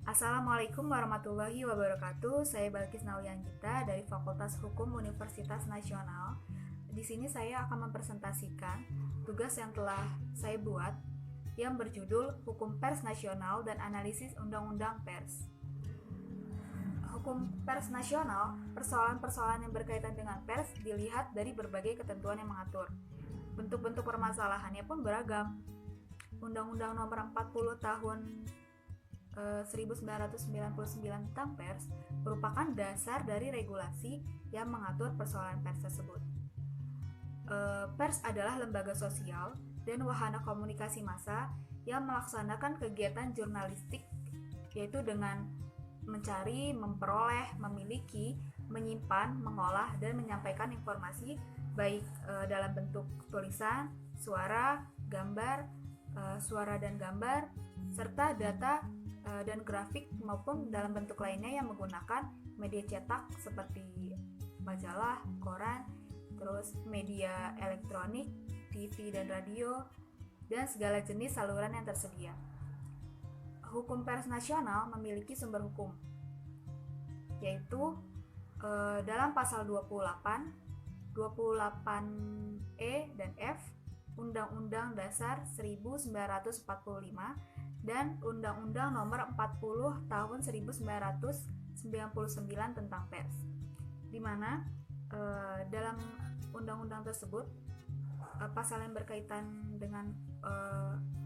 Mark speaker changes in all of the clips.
Speaker 1: Assalamualaikum warahmatullahi wabarakatuh. Saya Balkis Naulianggita dari Fakultas Hukum Universitas Nasional. Di sini saya akan mempresentasikan tugas yang telah saya buat yang berjudul Hukum Pers Nasional dan Analisis Undang-Undang Pers. Hukum pers nasional, persoalan-persoalan yang berkaitan dengan pers dilihat dari berbagai ketentuan yang mengatur. Bentuk-bentuk permasalahannya pun beragam. Undang-Undang Nomor 40 Tahun 1999 tentang pers merupakan dasar dari regulasi yang mengatur persoalan pers tersebut. Pers adalah lembaga sosial dan wahana komunikasi massa yang melaksanakan kegiatan jurnalistik, yaitu dengan mencari, memperoleh, memiliki, menyimpan, mengolah, dan menyampaikan informasi baik dalam bentuk tulisan, suara, gambar, suara dan gambar, serta data dan grafik maupun dalam bentuk lainnya yang menggunakan media cetak seperti majalah, koran, terus media elektronik, TV dan radio, dan segala jenis saluran yang tersedia. Hukum pers nasional memiliki sumber hukum, yaitu dalam pasal 28, 28E dan F Undang-Undang Dasar 1945 dan Undang-Undang Nomor 40 Tahun 1999 tentang pers, di mana dalam undang-undang tersebut pasal yang berkaitan dengan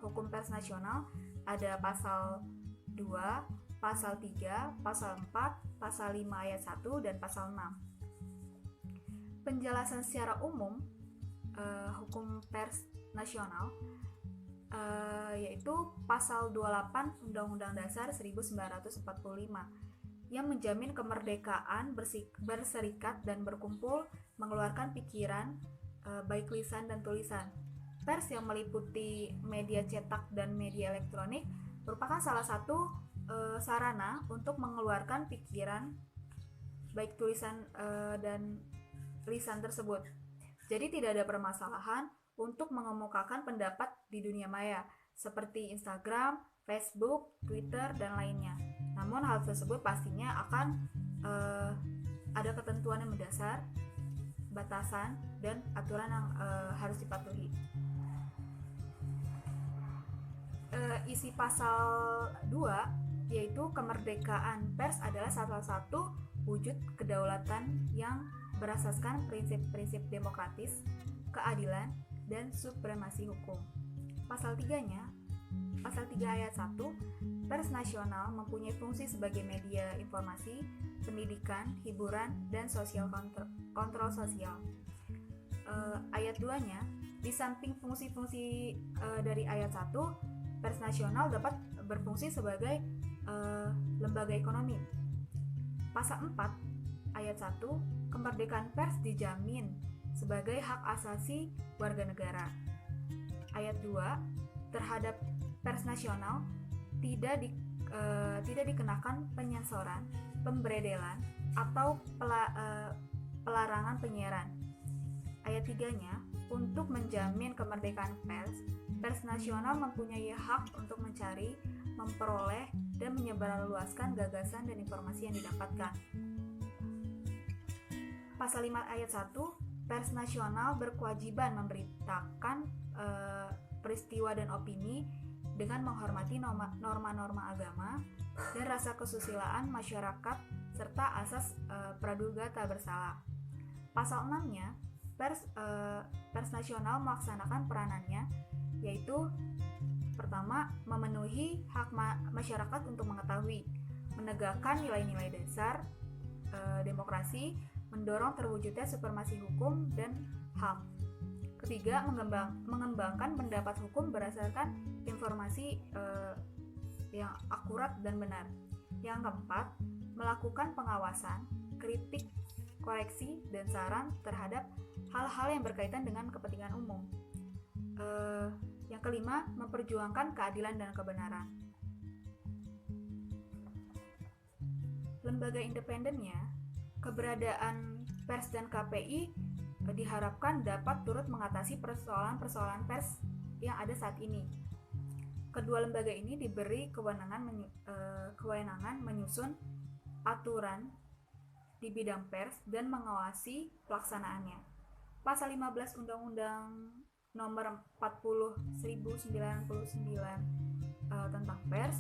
Speaker 1: hukum pers nasional ada pasal 2, pasal 3, pasal 4, pasal 5 ayat 1 dan pasal 6. Penjelasan secara umum hukum pers nasional yaitu pasal 28 Undang-Undang Dasar 1945 yang menjamin kemerdekaan berserikat dan berkumpul, mengeluarkan pikiran baik lisan dan tulisan. Pers yang meliputi media cetak dan media elektronik merupakan salah satu sarana untuk mengeluarkan pikiran baik tulisan dan lisan tersebut. Jadi tidak ada permasalahan untuk mengemukakan pendapat di dunia maya seperti Instagram, Facebook, Twitter, dan lainnya. Namun hal tersebut pastinya akan ada ketentuan yang mendasar, batasan, dan aturan yang harus dipatuhi. Isi pasal 2 yaitu kemerdekaan pers adalah salah satu wujud kedaulatan yang berasaskan prinsip-prinsip demokratis, keadilan, dan supremasi hukum. Pasal 3-nya, pasal 3 ayat 1, pers nasional mempunyai fungsi sebagai media informasi, pendidikan, hiburan, dan sosial kontrol sosial. Ayat 2-nya, di samping fungsi-fungsi dari ayat 1, pers nasional dapat berfungsi sebagai lembaga ekonomi. Pasal 4 ayat 1, kemerdekaan pers dijamin sebagai hak asasi warga negara. Ayat 2, terhadap pers nasional tidak dikenakan penyensoran, pemberedelan, atau pelarangan penyiaran. Ayat 3-nya, untuk menjamin kemerdekaan pers nasional mempunyai hak untuk mencari, memperoleh, dan menyebarluaskan gagasan dan informasi yang didapatkan. Pasal 5 ayat 1, pers nasional berkewajiban memberitakan peristiwa dan opini dengan menghormati norma-norma agama dan rasa kesusilaan masyarakat serta asas praduga tak bersalah. Pasal 6-nya, pers nasional melaksanakan peranannya, yaitu pertama, memenuhi hak masyarakat untuk mengetahui, menegakkan nilai-nilai dasar demokrasi, mendorong terwujudnya supremasi hukum dan HAM. Ketiga, mengembangkan pendapat hukum berdasarkan informasi yang akurat dan benar. Yang keempat, melakukan pengawasan, kritik, koreksi, dan saran terhadap hal-hal yang berkaitan dengan kepentingan umum. Yang kelima, memperjuangkan keadilan dan kebenaran. Lembaga independennya, keberadaan pers dan KPI diharapkan dapat turut mengatasi persoalan-persoalan pers yang ada saat ini. Kedua lembaga ini diberi kewenangan menyusun aturan di bidang pers dan mengawasi pelaksanaannya. Pasal 15 Undang-Undang Nomor 40 1099 tentang pers,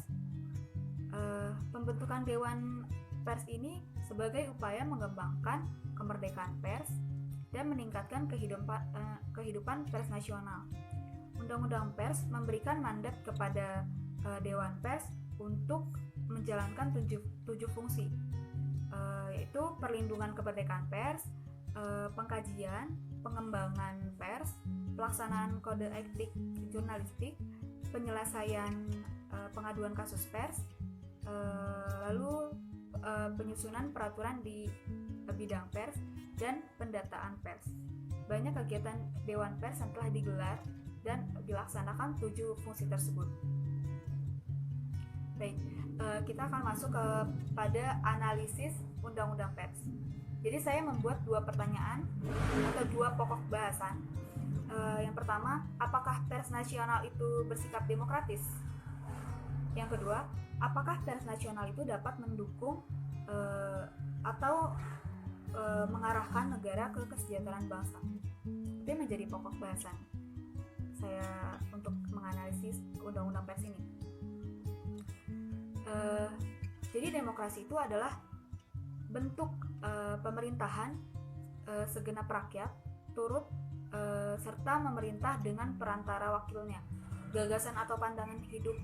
Speaker 1: pembentukan Dewan Pers ini sebagai upaya mengembangkan kemerdekaan pers dan meningkatkan kehidupan pers nasional. Undang-Undang Pers memberikan mandat kepada Dewan Pers untuk menjalankan 7 fungsi, yaitu perlindungan kemerdekaan pers, pengkajian, pengembangan pers, pelaksanaan kode etik jurnalistik, penyelesaian pengaduan kasus pers, lalu penyusunan peraturan di bidang pers, dan pendataan pers. Banyak kegiatan Dewan Pers yang telah digelar dan dilaksanakan 7 fungsi tersebut. Baik, kita akan masuk kepada analisis Undang-Undang Pers. Jadi saya membuat 2 pertanyaan atau 2 pokok bahasan. Yang pertama, apakah pers nasional itu bersikap demokratis? Yang kedua, apakah pers nasional itu dapat mendukung atau mengarahkan negara ke kesejahteraan bangsa? Itu menjadi pokok bahasan saya untuk menganalisis Undang-Undang Pers ini. Jadi demokrasi itu adalah bentuk pemerintahan segenap rakyat turut serta memerintah dengan perantara wakilnya. Gagasan atau pandangan hidup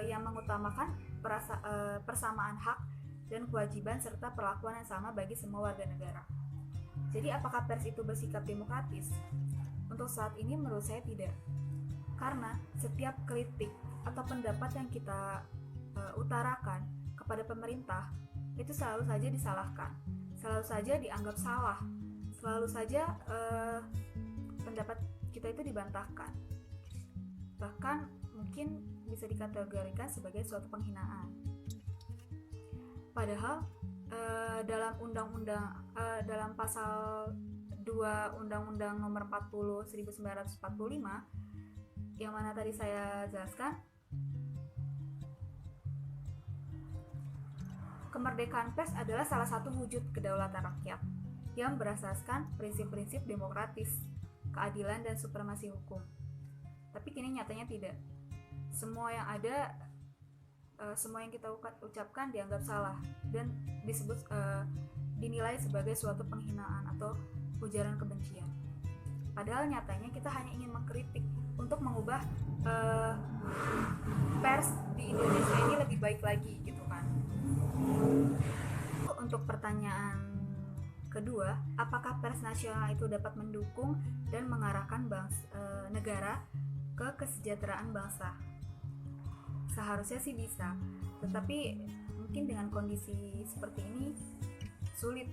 Speaker 1: yang mengutamakan persamaan hak dan kewajiban serta perlakuan yang sama bagi semua warga negara. Jadi apakah pers itu bersikap demokratis? Untuk saat ini menurut saya tidak. Karena setiap kritik atau pendapat yang kita utarakan kepada pemerintah itu selalu saja disalahkan, selalu saja dianggap salah, selalu saja pendapat kita itu dibantahkan. Bahkan mungkin bisa dikategorikan sebagai suatu penghinaan. Padahal dalam pasal 2 Undang-Undang Nomor 40 1945 yang mana tadi saya jelaskan, kemerdekaan pers adalah salah satu wujud kedaulatan rakyat yang berasaskan prinsip-prinsip demokratis, keadilan, dan supremasi hukum. Tapi kini nyatanya tidak. Semua yang kita ucapkan dianggap salah dan dinilai sebagai suatu penghinaan atau ujaran kebencian. Padahal nyatanya kita hanya ingin mengkritik untuk mengubah pers di Indonesia ini lebih baik lagi, gitu kan. Untuk pertanyaan kedua, apakah pers nasional itu dapat mendukung dan mengarahkan negara ke kesejahteraan bangsa? Seharusnya sih bisa, tetapi mungkin dengan kondisi seperti ini sulit,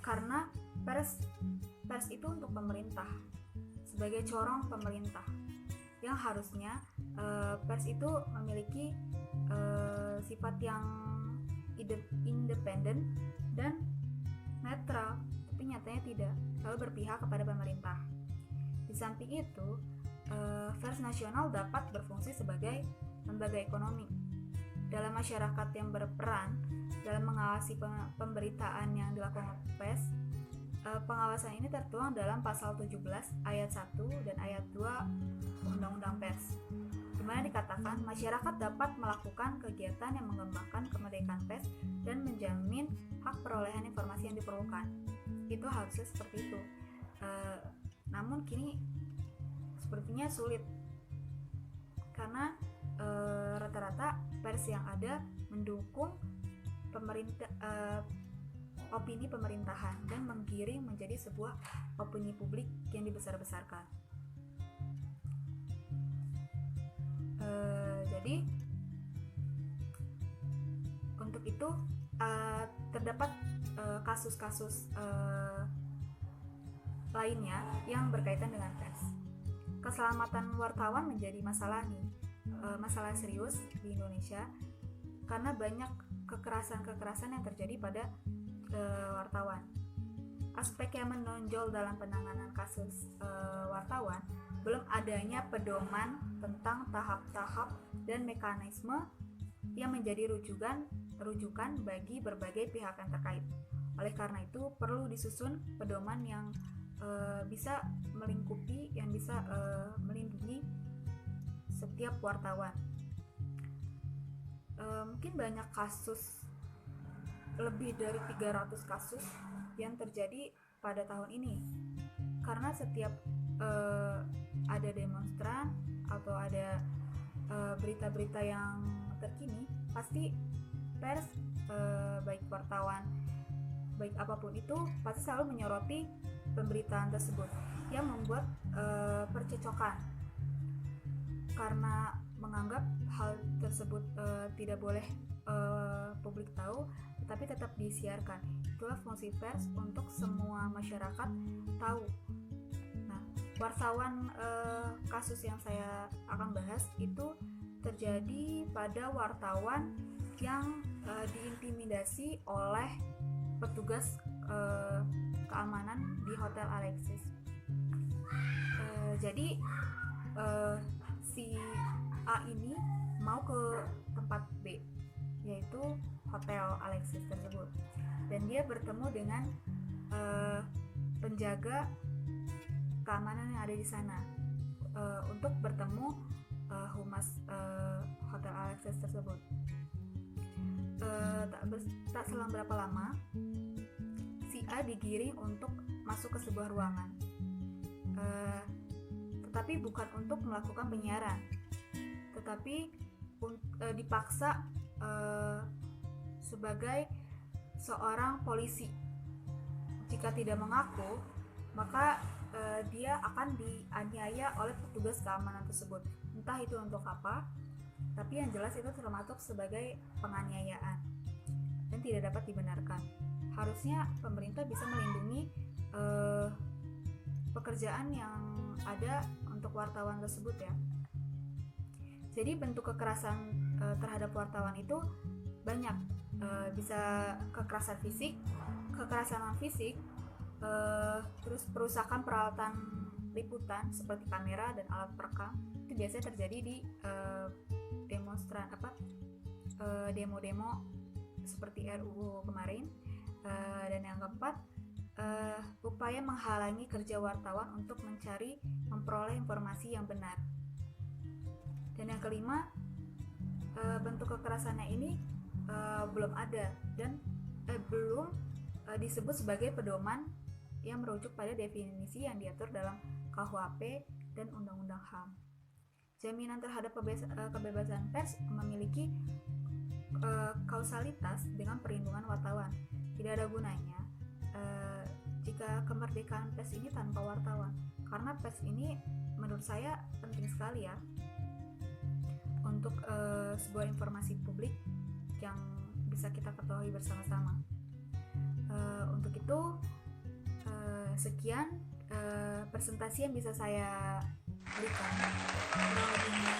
Speaker 1: karena pers itu untuk pemerintah, sebagai corong pemerintah, yang harusnya pers itu memiliki sifat yang independen dan netral, tapi nyatanya tidak, selalu berpihak kepada pemerintah. Di samping itu, pers nasional dapat berfungsi sebagai lembaga ekonomi dalam masyarakat yang berperan dalam mengawasi pemberitaan yang dilakukan pers. Pengawasan ini tertuang dalam pasal 17 ayat 1 dan ayat 2 Undang-Undang Pers, di mana dikatakan masyarakat dapat melakukan kegiatan yang mengembangkan kemerdekaan pers dan menjamin hak perolehan informasi yang diperlukan. Itu harusnya seperti itu. Namun kini sepertinya sulit, karena rata-rata pers yang ada mendukung pemerintah, opini pemerintahan, dan menggiring menjadi sebuah opini publik yang dibesar-besarkan. Jadi untuk itu terdapat kasus-kasus lainnya yang berkaitan dengan pers. Keselamatan wartawan menjadi masalah serius di Indonesia karena banyak kekerasan yang terjadi pada wartawan. Aspek yang menonjol dalam penanganan kasus wartawan belum adanya pedoman tentang tahap-tahap dan mekanisme yang menjadi rujukan bagi berbagai pihak yang terkait. Oleh karena itu, perlu disusun pedoman yang bisa melingkupi, yang bisa melindungi setiap wartawan. Mungkin banyak kasus, lebih dari 300 kasus yang terjadi pada tahun ini, karena setiap ada demonstran atau ada berita-berita yang terkini, pasti pers, baik wartawan, baik apapun itu, pasti selalu menyoroti pemberitaan tersebut yang membuat percecokan, karena menganggap hal tersebut tidak boleh publik tahu, tetapi tetap disiarkan. Itulah fungsi pers, untuk semua masyarakat tahu. Nah, wartawan, kasus yang saya akan bahas itu terjadi pada wartawan yang diintimidasi oleh petugas keamanan di Hotel Alexis. Jadi si A ini mau ke tempat B, yaitu Hotel Alexis tersebut, dan dia bertemu dengan penjaga keamanan yang ada di sana untuk bertemu humas Hotel Alexis tersebut. Tak selang berapa lama, si A digiring untuk masuk ke sebuah ruangan, tetapi bukan untuk melakukan penyiaran, tetapi dipaksa sebagai seorang polisi. Jika tidak mengaku, maka dia akan dianiaya oleh petugas keamanan tersebut. Entah itu untuk apa, tapi yang jelas itu termasuk sebagai penganiayaan dan tidak dapat dibenarkan. Harusnya pemerintah bisa melindungi pekerjaan yang ada untuk wartawan tersebut ya. Jadi bentuk kekerasan terhadap wartawan itu banyak, bisa kekerasan fisik, kekerasan non fisik, terus perusakan peralatan liputan seperti kamera dan alat perekam. Itu biasanya terjadi di demonstran demo-demo seperti RUU kemarin. Dan yang keempat, upaya menghalangi kerja wartawan untuk memperoleh informasi yang benar. Dan yang kelima, bentuk kekerasannya ini belum ada dan belum disebut sebagai pedoman yang merujuk pada definisi yang diatur dalam KUHP dan Undang-Undang HAM. Jaminan terhadap kebebasan pers memiliki kausalitas dengan perlindungan wartawan. Tidak ada gunanya jika kemerdekaan pers ini tanpa wartawan, karena pers ini menurut saya penting sekali ya untuk sebuah informasi publik yang bisa kita ketahui bersama-sama. Untuk itu sekian presentasi yang bisa saya berikan. Kurang lebihnya